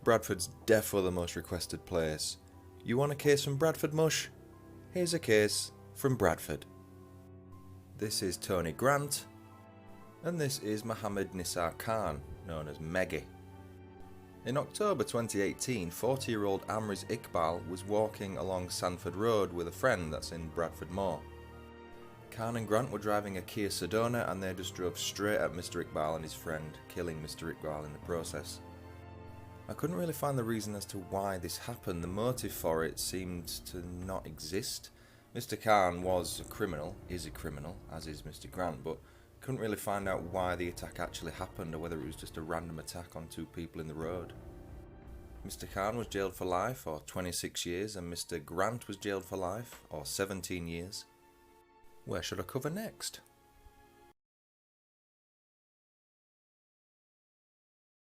Bradford's defo the most requested place. You want a case from Bradford, Mush? Here's a case from Bradford. This is Tony Grant, and this is Mohammed Nisar Khan, known as Meggy. In October 2018, 40-year-old Amriz Iqbal was walking along Sanford Road with a friend that's in Bradford Moor. Khan and Grant were driving a Kia Sedona and they just drove straight at Mr. Iqbal and his friend, killing Mr. Iqbal in the process. I couldn't really find the reason as to why this happened. The motive for it seemed to not exist. Mr. Khan was a criminal, is a criminal, as is Mr. Grant, but couldn't really find out why the attack actually happened or whether it was just a random attack on two people in the road. Mr. Khan was jailed for life, or 26 years, and Mr. Grant was jailed for life, or 17 years. Where should I cover next?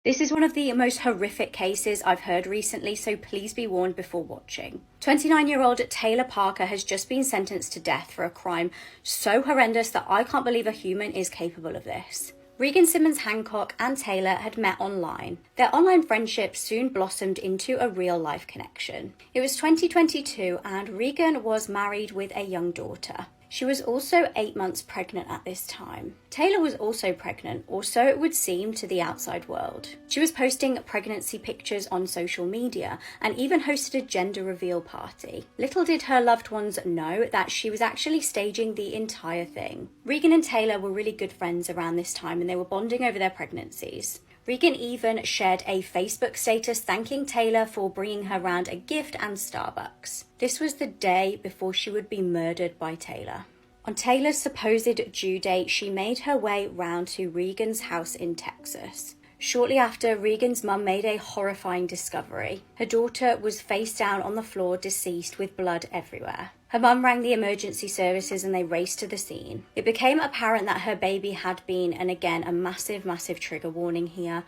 This is one of the most horrific cases I've heard recently, so please be warned before watching. 29-year-old Taylor Parker has just been sentenced to death for a crime so horrendous that I can't believe a human is capable of this. Regan Simmons Hancock and Taylor had met online. Their online friendship soon blossomed into a real-life connection. It was 2022 and Regan was married with a young daughter. She was also 8 months pregnant at this time. Taylor was also pregnant, or so it would seem to the outside world. She was posting pregnancy pictures on social media and even hosted a gender reveal party. Little did her loved ones know that she was actually staging the entire thing. Regan and Taylor were really good friends around this time and they were bonding over their pregnancies. Regan even shared a Facebook status thanking Taylor for bringing her round a gift and Starbucks. This was the day before she would be murdered by Taylor. On Taylor's supposed due date, she made her way round to Regan's house in Texas. Shortly after, Regan's mum made a horrifying discovery. Her daughter was face down on the floor, deceased, with blood everywhere. Her mum rang the emergency services and they raced to the scene. It became apparent that her baby had been, and again a massive trigger warning here,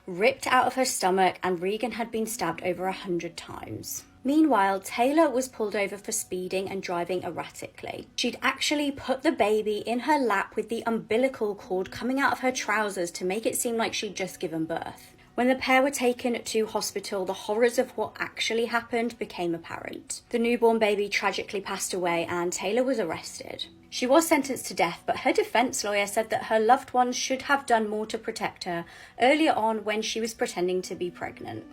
ripped out of her stomach, and Regan had been stabbed over 100 times. Meanwhile, Taylor was pulled over for speeding and driving erratically. She'd actually put the baby in her lap with the umbilical cord coming out of her trousers to make it seem like she'd just given birth. When the pair were taken to hospital, the horrors of what actually happened became apparent. The newborn baby tragically passed away and Taylor was arrested. She was sentenced to death, but her defense lawyer said that her loved ones should have done more to protect her earlier on when she was pretending to be pregnant.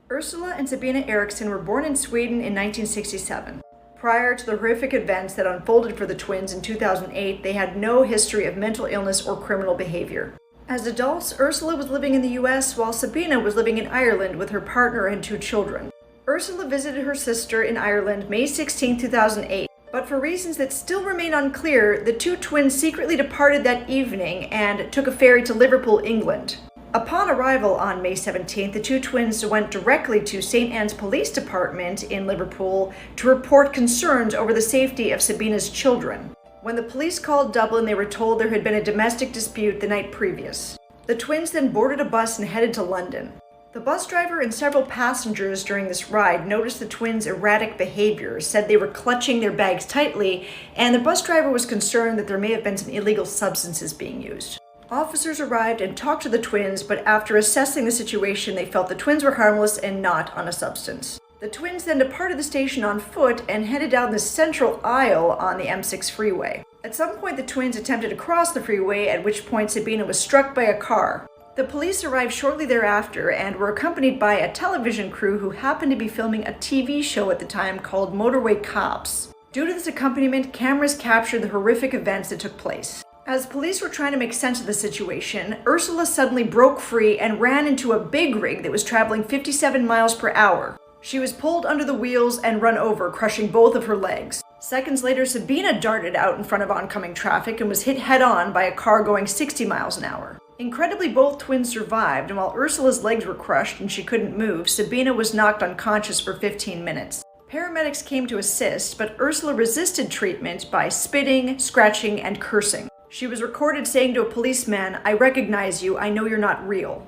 Ursula and Sabina Eriksson were born in Sweden in 1967. Prior to the horrific events that unfolded for the twins in 2008, they had no history of mental illness or criminal behavior. As adults, Ursula was living in the US while Sabina was living in Ireland with her partner and 2 children. Ursula visited her sister in Ireland May 16, 2008, but for reasons that still remain unclear, the 2 twins secretly departed that evening and took a ferry to Liverpool, England. Upon arrival on May 17th, the 2 twins went directly to St. Anne's Police Department in Liverpool to report concerns over the safety of Sabina's children. When the police called Dublin, they were told there had been a domestic dispute the night previous. The twins then boarded a bus and headed to London. The bus driver and several passengers during this ride noticed the twins' erratic behavior, said they were clutching their bags tightly, and the bus driver was concerned that there may have been some illegal substances being used. Officers arrived and talked to the twins, but after assessing the situation, they felt the twins were harmless and not on a substance. The twins then departed the station on foot and headed down the central aisle on the M6 freeway. At some point, the twins attempted to cross the freeway, at which point Sabina was struck by a car. The police arrived shortly thereafter and were accompanied by a television crew who happened to be filming a TV show at the time called Motorway Cops. Due to this accompaniment, cameras captured the horrific events that took place. As police were trying to make sense of the situation, Ursula suddenly broke free and ran into a big rig that was traveling 57 miles per hour. She was pulled under the wheels and run over, crushing both of her legs. Seconds later, Sabina darted out in front of oncoming traffic and was hit head-on by a car going 60 miles an hour. Incredibly, both twins survived, and while Ursula's legs were crushed and she couldn't move, Sabina was knocked unconscious for 15 minutes. Paramedics came to assist, but Ursula resisted treatment by spitting, scratching, and cursing. She was recorded saying to a policeman, "I recognize you, I know you're not real."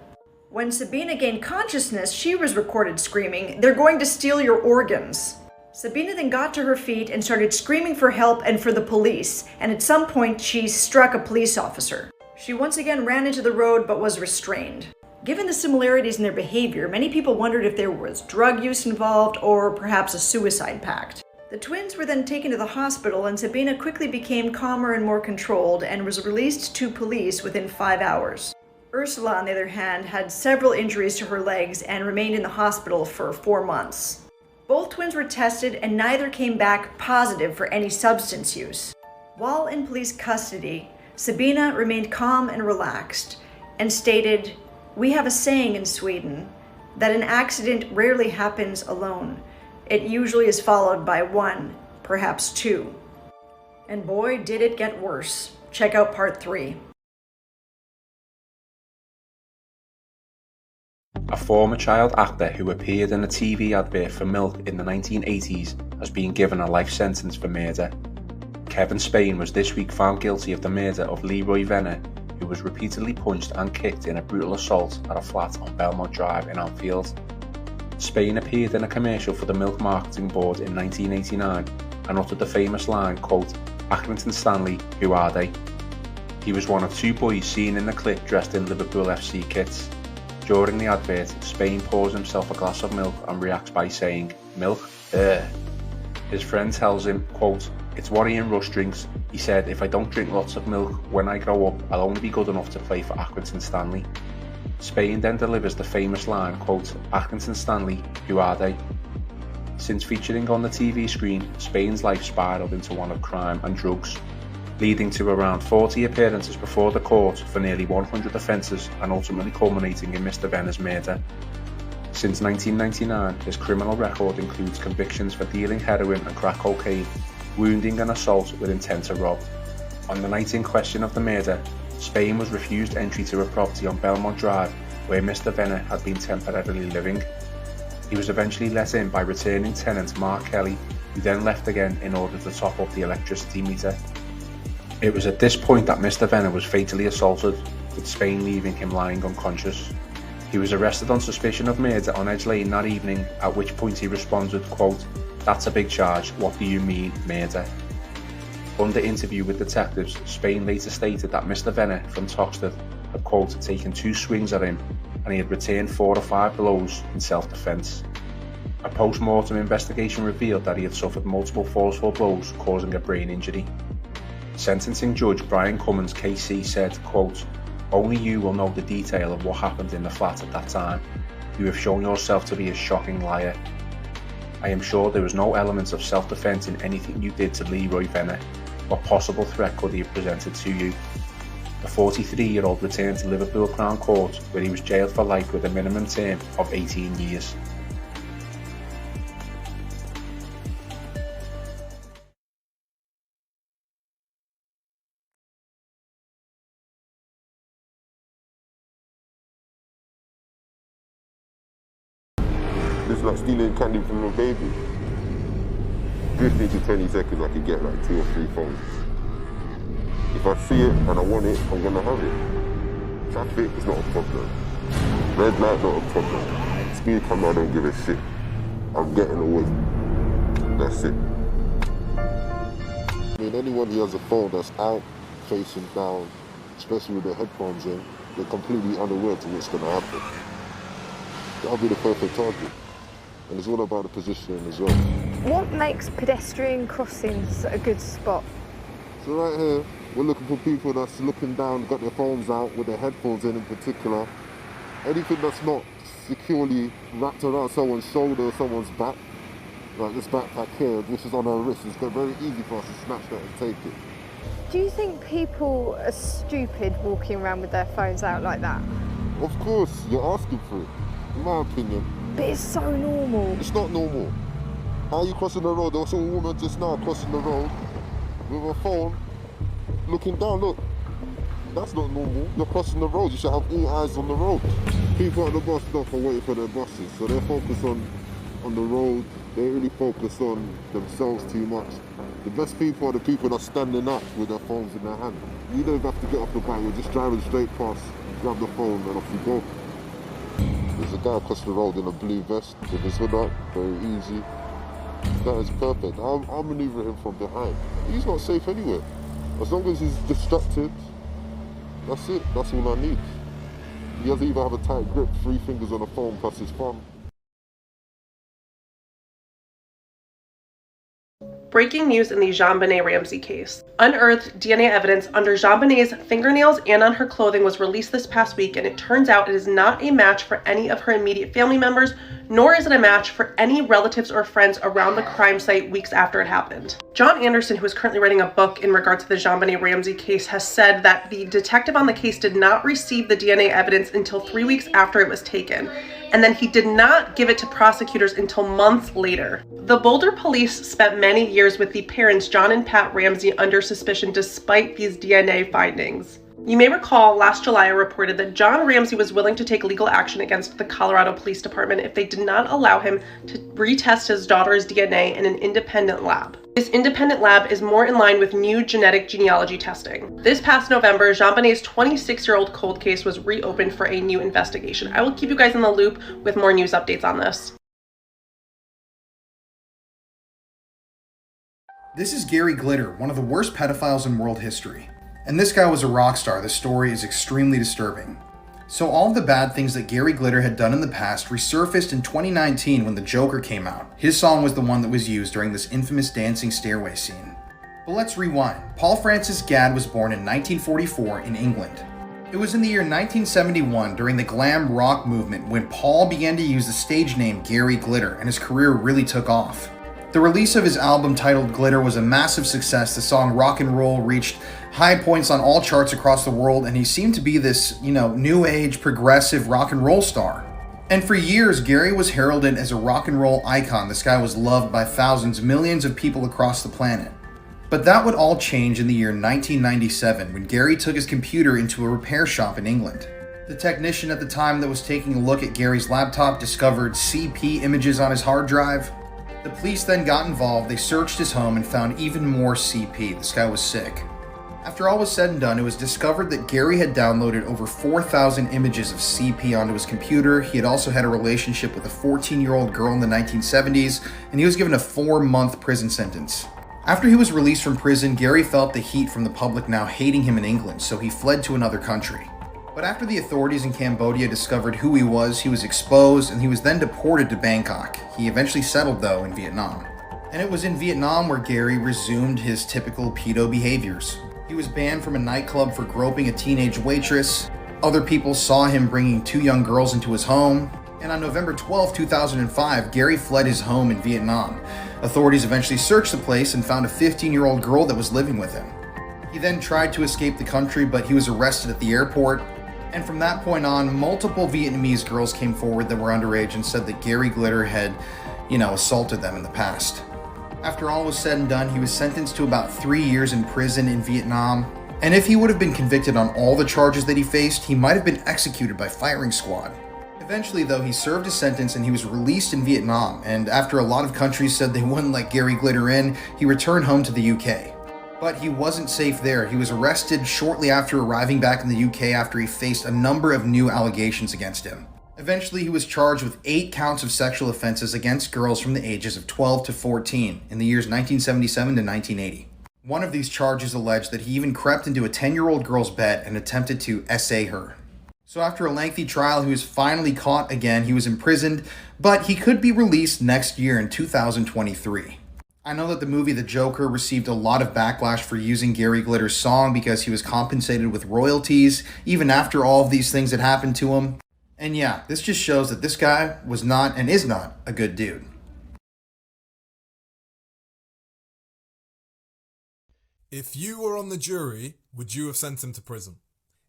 When Sabina gained consciousness, she was recorded screaming, "They're going to steal your organs." Sabina then got to her feet and started screaming for help and for the police, and at some point she struck a police officer. She once again ran into the road but was restrained. Given the similarities in their behavior, many people wondered if there was drug use involved or perhaps a suicide pact. The twins were then taken to the hospital, and Sabina quickly became calmer and more controlled and was released to police within 5 hours. Ursula, on the other hand, had several injuries to her legs and remained in the hospital for 4 months. Both twins were tested and neither came back positive for any substance use. While in police custody, Sabina remained calm and relaxed and stated, "We have a saying in Sweden that an accident rarely happens alone. It usually is followed by 1, perhaps 2. And boy, did it get worse. Check out part 3. A former child actor who appeared in a TV advert for milk in the 1980s has been given a life sentence for murder. Kevin Spain was this week found guilty of the murder of Leroy Venner, who was repeatedly punched and kicked in a brutal assault at a flat on Belmont Drive in Anfield. Spain appeared in a commercial for the Milk Marketing Board in 1989 and uttered the famous line, quote, "Accrington Stanley, who are they?" He was one of 2 boys seen in the clip dressed in Liverpool FC kits. During the advert, Spain pours himself a glass of milk and reacts by saying, "Milk? His friend tells him, quote, "It's what Ian Rush drinks. He said, if I don't drink lots of milk when I grow up, I'll only be good enough to play for Accrington Stanley." Spain then delivers the famous line, quote, "Accrington Stanley, who are they?" Since featuring on the TV screen, Spain's life spiraled into one of crime and drugs, leading to around 40 appearances before the court for nearly 100 offences and ultimately culminating in Mr. Venner's murder. Since 1999, his criminal record includes convictions for dealing heroin and crack cocaine, wounding and assault with intent to rob. On the night in question of the murder, Spain was refused entry to a property on Belmont Drive where Mr. Venner had been temporarily living. He was eventually let in by returning tenant Mark Kelly, who then left again in order to top up the electricity meter. It was at this point that Mr. Venner was fatally assaulted, with Spain leaving him lying unconscious. He was arrested on suspicion of murder on Edge Lane that evening, at which point he responded, quote, "That's a big charge, what do you mean, murder?" Under interview with detectives, Spain later stated that Mr. Venner from Toxteth had, quote, taken 2 swings at him and he had returned 4 or 5 blows in self-defence. A post-mortem investigation revealed that he had suffered multiple forceful blows causing a brain injury. Sentencing Judge Brian Cummins KC said, quote, "Only you will know the detail of what happened in the flat at that time. You have shown yourself to be a shocking liar. I am sure there was no element of self-defence in anything you did to Leroy Venner. What possible threat could he have presented to you?" The 43-year-old returned to Liverpool Crown Court, where he was jailed for life with a minimum term of 18 years. It's like stealing candy from a baby. 15 to 20 seconds I could get like 2 or 3 phones. If I see it and I want it, I'm gonna have it. Traffic is not a problem. Red light, not a problem. Speed camera, I don't give a shit. I'm getting away. That's it. I mean, anyone who has a phone that's out, facing down, especially with their headphones in, they're completely unaware to what's gonna happen. That'll be the perfect target. And it's all about the positioning as well. What makes pedestrian crossings a good spot? So right here, we're looking for people that's looking down, got their phones out with their headphones in particular. Anything that's not securely wrapped around someone's shoulder or someone's back, like this backpack here, which is on our wrist, it's very easy for us to snatch that and take it. Do you think people are stupid walking around with their phones out like that? Of course, you're asking for it, in my opinion. But it's so normal. It's not normal. How are you crossing the road? There was a woman just now crossing the road with her phone, looking down, look. That's not normal. You're crossing the road, you should have all eyes on the road. People at the bus stop are waiting for their buses, so they're focused on the road. They really focus on themselves too much. The best people are the people that are standing up with their phones in their hand. You don't have to get off the bike, you're just driving straight past, grab the phone and off you go. There's a guy across the road in a blue vest with his hood up, very easy. That is perfect. I'll maneuver him from behind. He's not safe anywhere. As long as he's distracted, That's it. That's all I need. He doesn't even have a tight grip. 3 fingers on the phone plus his thumb. Breaking news in the JonBenet Ramsey case. Unearthed DNA evidence under JonBenet's fingernails and on her clothing was released this past week, and it turns out it is not a match for any of her immediate family members, nor is it a match for any relatives or friends around the crime site weeks after it happened. John Anderson, who is currently writing a book in regard to the JonBenet Ramsey case, has said that the detective on the case did not receive the DNA evidence until 3 weeks after it was taken, and then he did not give it to prosecutors until months later. The Boulder police spent many years with the parents John and Pat Ramsey under suspicion despite these DNA findings. You may recall last July I reported that John Ramsey was willing to take legal action against the Colorado Police Department if they did not allow him to retest his daughter's DNA in an independent lab. This independent lab is more in line with new genetic genealogy testing. This past November, JonBenet's 26-year-old cold case was reopened for a new investigation. I will keep you guys in the loop with more news updates on this. This is Gary Glitter, one of the worst pedophiles in world history. And this guy was a rock star. The story is extremely disturbing. So all of the bad things that Gary Glitter had done in the past resurfaced in 2019 when The Joker came out. His song was the one that was used during this infamous dancing stairway scene. But let's rewind. Paul Francis Gadd was born in 1944 in England. It was in the year 1971 during the glam rock movement when Paul began to use the stage name Gary Glitter and his career really took off. The release of his album titled Glitter was a massive success. The song Rock and Roll reached high points on all charts across the world, and he seemed to be this, new age progressive rock and roll star. And for years, Gary was heralded as a rock and roll icon. This guy was loved by thousands, millions of people across the planet. But that would all change in the year 1997 when Gary took his computer into a repair shop in England. The technician at the time that was taking a look at Gary's laptop discovered CP images on his hard drive. The police then got involved. They searched his home and found even more CP. This guy was sick. After all was said and done, it was discovered that Gary had downloaded over 4,000 images of CP onto his computer. He had also had a relationship with a 14-year-old girl in the 1970s, and he was given a 4-month prison sentence. After he was released from prison, Gary felt the heat from the public now hating him in England, so he fled to another country. But after the authorities in Cambodia discovered who he was exposed, and he was then deported to Bangkok. He eventually settled, though, in Vietnam. And it was in Vietnam where Gary resumed his typical pedo behaviors. He was banned from a nightclub for groping a teenage waitress. Other people saw him bringing 2 young girls into his home. And on November 12, 2005, Gary fled his home in Vietnam. Authorities eventually searched the place and found a 15-year-old girl that was living with him. He then tried to escape the country, but he was arrested at the airport. And from that point on, multiple Vietnamese girls came forward that were underage and said that Gary Glitter had, assaulted them in the past. After all was said and done, he was sentenced to about 3 years in prison in Vietnam. And if he would have been convicted on all the charges that he faced, he might have been executed by firing squad. Eventually, though, he served his sentence and he was released in Vietnam. And after a lot of countries said they wouldn't let Gary Glitter in, he returned home to the UK. But he wasn't safe there. He was arrested shortly after arriving back in the UK after he faced a number of new allegations against him. Eventually, he was charged with 8 counts of sexual offenses against girls from the ages of 12 to 14 in the years 1977 to 1980. One of these charges alleged that he even crept into a 10-year-old girl's bed and attempted to essay her. So after a lengthy trial, he was finally caught again. He was imprisoned, but he could be released next year in 2023. I know that the movie The Joker received a lot of backlash for using Gary Glitter's song because he was compensated with royalties, even after all of these things had happened to him. And yeah, this just shows that this guy was not and is not a good dude. If you were on the jury, would you have sent him to prison?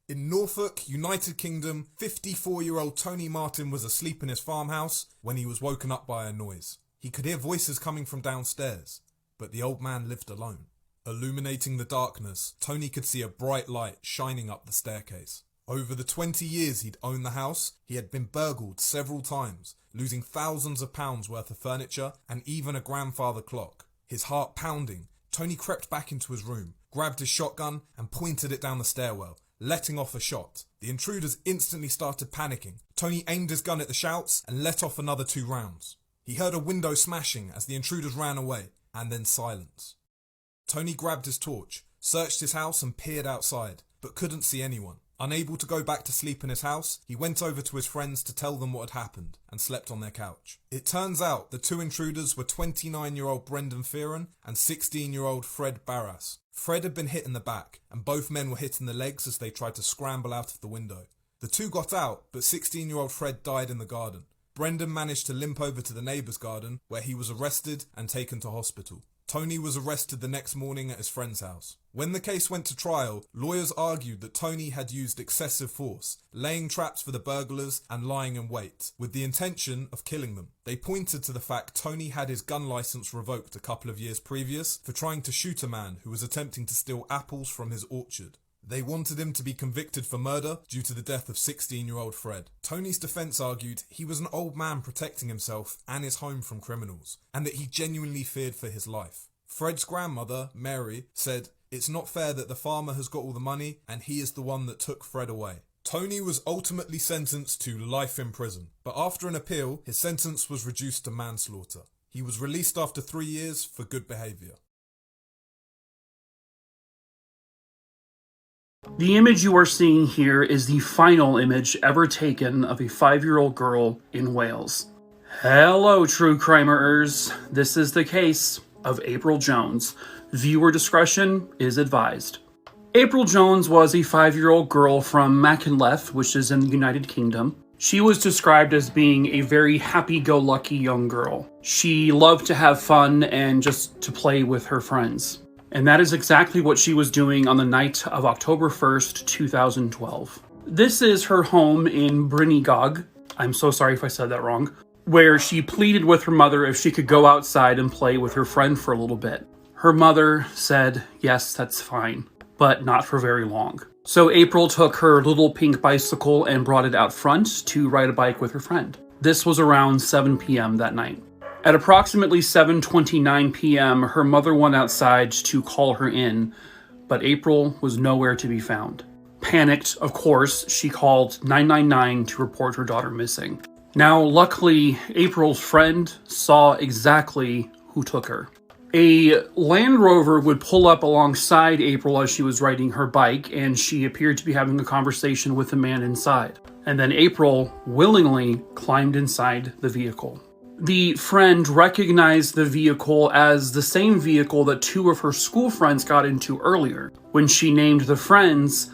In Norfolk, United Kingdom, 54-year-old Tony Martin was asleep in his farmhouse when he was woken up by a noise. He could hear voices coming from downstairs, but the old man lived alone. Illuminating the darkness, Tony could see a bright light shining up the staircase. Over the 20 years he'd owned the house, he had been burgled several times, losing thousands of pounds worth of furniture and even a grandfather clock. His heart pounding, Tony crept back into his room, grabbed his shotgun and pointed it down the stairwell, letting off a shot. The intruders instantly started panicking. Tony aimed his gun at the shouts and let off another 2 rounds. He heard a window smashing as the intruders ran away, and then silence. Tony grabbed his torch, searched his house and peered outside, but couldn't see anyone. Unable to go back to sleep in his house, he went over to his friends to tell them what had happened and slept on their couch. It turns out the two intruders were 29-year-old Brendan Fearon and 16-year-old Fred Barras. Fred had been hit in the back, and both men were hit in the legs as they tried to scramble out of the window. The two got out, but 16-year-old Fred died in the garden. Brendan managed to limp over to the neighbour's garden, where he was arrested and taken to hospital. Tony was arrested the next morning at his friend's house. When the case went to trial, lawyers argued that Tony had used excessive force, laying traps for the burglars and lying in wait, with the intention of killing them. They pointed to the fact Tony had his gun licence revoked a couple of years previous for trying to shoot a man who was attempting to steal apples from his orchard. They wanted him to be convicted for murder due to the death of 16-year-old Fred. Tony's defence argued he was an old man protecting himself and his home from criminals, and that he genuinely feared for his life. Fred's grandmother, Mary, said, "It's not fair that the farmer has got all the money and he is the one that took Fred away." Tony was ultimately sentenced to life in prison, but after an appeal, his sentence was reduced to manslaughter. He was released after 3 years for good behaviour. The image you are seeing here is the final image ever taken of a 5-year-old girl in Wales. Hello, true crimers. This is the case of April Jones. Viewer discretion is advised. April Jones was a 5-year-old girl from Machynlleth, which is in the United Kingdom. She was described as being a very happy-go-lucky young girl. She loved to have fun and just to play with her friends. And that is exactly what she was doing on the night of October 1st, 2012. This is her home in Brynigog. I'm so sorry if I said that wrong. Where she pleaded with her mother if she could go outside and play with her friend for a little bit. Her mother said, yes, that's fine, but not for very long. So April took her little pink bicycle and brought it out front to ride a bike with her friend. This was around 7 p.m. that night. At approximately 7:29 p.m., her mother went outside to call her in, but April was nowhere to be found. Panicked, of course, she called 999 to report her daughter missing. Now, luckily, April's friend saw exactly who took her. A Land Rover would pull up alongside April as she was riding her bike, and she appeared to be having a conversation with the man inside. And then April willingly climbed inside the vehicle. The friend recognized the vehicle as the same vehicle that two of her school friends got into earlier. When she named the friends,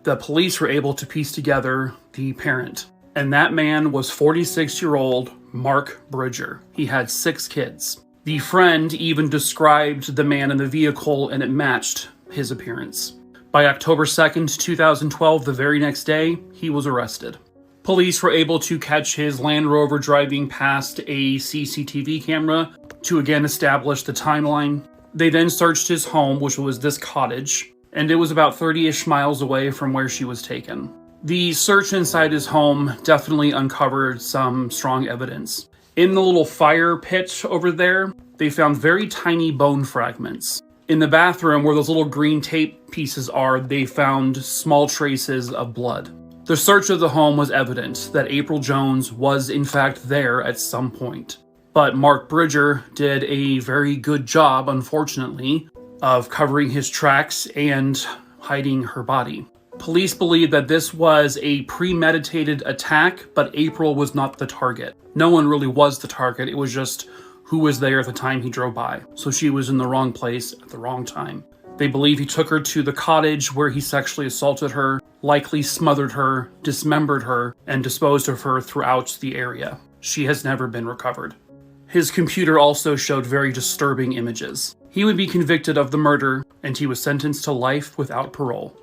the police were able to piece together the parent. And that man was 46-year-old Mark Bridger. He had 6 kids. The friend even described the man in the vehicle, and it matched his appearance. By October 2nd, 2012, the very next day, he was arrested. Police were able to catch his Land Rover driving past a CCTV camera to again establish the timeline. They then searched his home, which was this cottage, and it was about 30-ish miles away from where she was taken. The search inside his home definitely uncovered some strong evidence. In the little fire pit over there, they found very tiny bone fragments. In the bathroom, where those little green tape pieces are, they found small traces of blood. The search of the home was evident that April Jones was in fact there at some point. But Mark Bridger did a very good job, unfortunately, of covering his tracks and hiding her body. Police believe that this was a premeditated attack, but April was not the target. No one really was the target, it was just who was there at the time he drove by. So she was in the wrong place at the wrong time. They believe he took her to the cottage where he sexually assaulted her, likely smothered her, dismembered her, and disposed of her throughout the area. She has never been recovered. His computer also showed very disturbing images. He would be convicted of the murder, and he was sentenced to life without parole.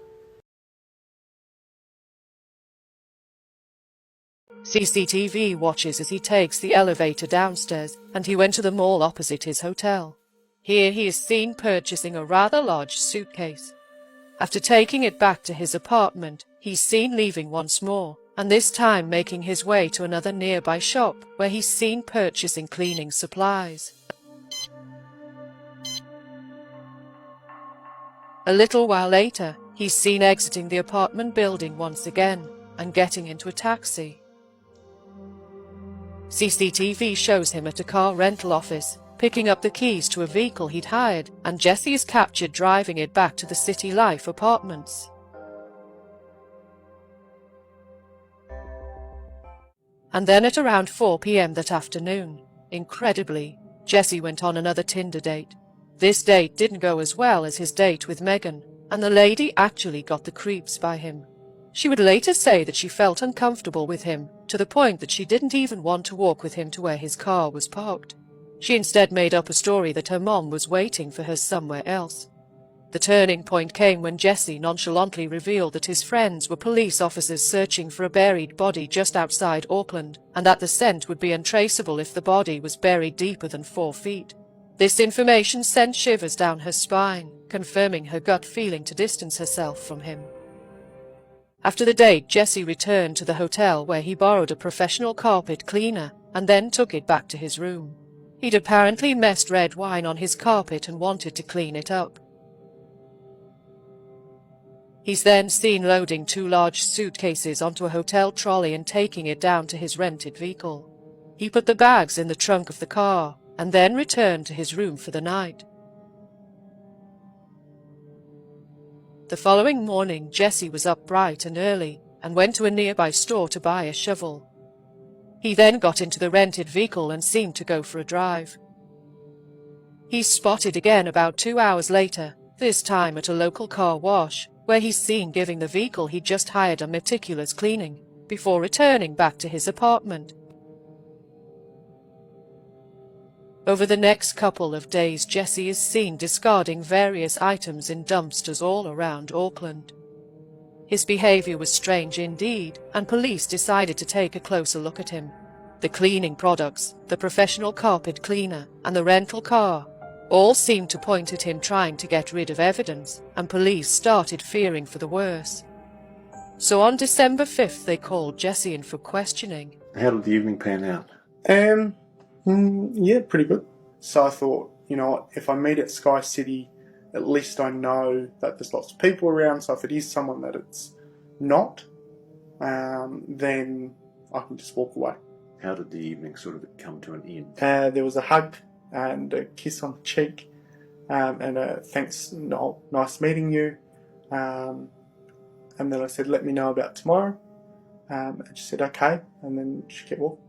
CCTV watches as he takes the elevator downstairs, and he went to the mall opposite his hotel. Here he is seen purchasing a rather large suitcase. After taking it back to his apartment, he's seen leaving once more, and this time making his way to another nearby shop where he's seen purchasing cleaning supplies. A little while later, he's seen exiting the apartment building once again and getting into a taxi. CCTV shows him at a car rental office, picking up the keys to a vehicle he'd hired, and Jesse is captured driving it back to the City Life apartments. And then at around 4 p.m. that afternoon, incredibly, Jesse went on another Tinder date. This date didn't go as well as his date with Megan, and the lady actually got the creeps by him. She would later say that she felt uncomfortable with him, to the point that she didn't even want to walk with him to where his car was parked. She instead made up a story that her mom was waiting for her somewhere else. The turning point came when Jesse nonchalantly revealed that his friends were police officers searching for a buried body just outside Auckland, and that the scent would be untraceable if the body was buried deeper than 4 feet. This information sent shivers down her spine, confirming her gut feeling to distance herself from him. After the date, Jesse returned to the hotel where he borrowed a professional carpet cleaner and then took it back to his room. He'd apparently messed red wine on his carpet and wanted to clean it up. He's then seen loading 2 large suitcases onto a hotel trolley and taking it down to his rented vehicle. He put the bags in the trunk of the car and then returned to his room for the night. The following morning, Jesse was up bright and early and went to a nearby store to buy a shovel. He then got into the rented vehicle and seemed to go for a drive. He's spotted again about 2 hours later, this time at a local car wash, where he's seen giving the vehicle he just hired a meticulous cleaning, before returning back to his apartment. Over the next couple of days, Jesse is seen discarding various items in dumpsters all around Auckland. His behavior was strange indeed, and police decided to take a closer look at him. The cleaning products, the professional carpet cleaner, and the rental car all seemed to point at him trying to get rid of evidence, and police started fearing for the worst. So on December 5th, they called Jesse in for questioning. How did the evening pan out? Yeah, pretty good. So I thought, you know what, if I meet at Sky City, at least I know that there's lots of people around, so if it is someone that it's not, then I can just walk away. How did the evening sort of come to an end? There was a hug and a kiss on the cheek, and a thanks, no, nice meeting you. And then I said, let me know about tomorrow. And she said, okay, and then she kept walking.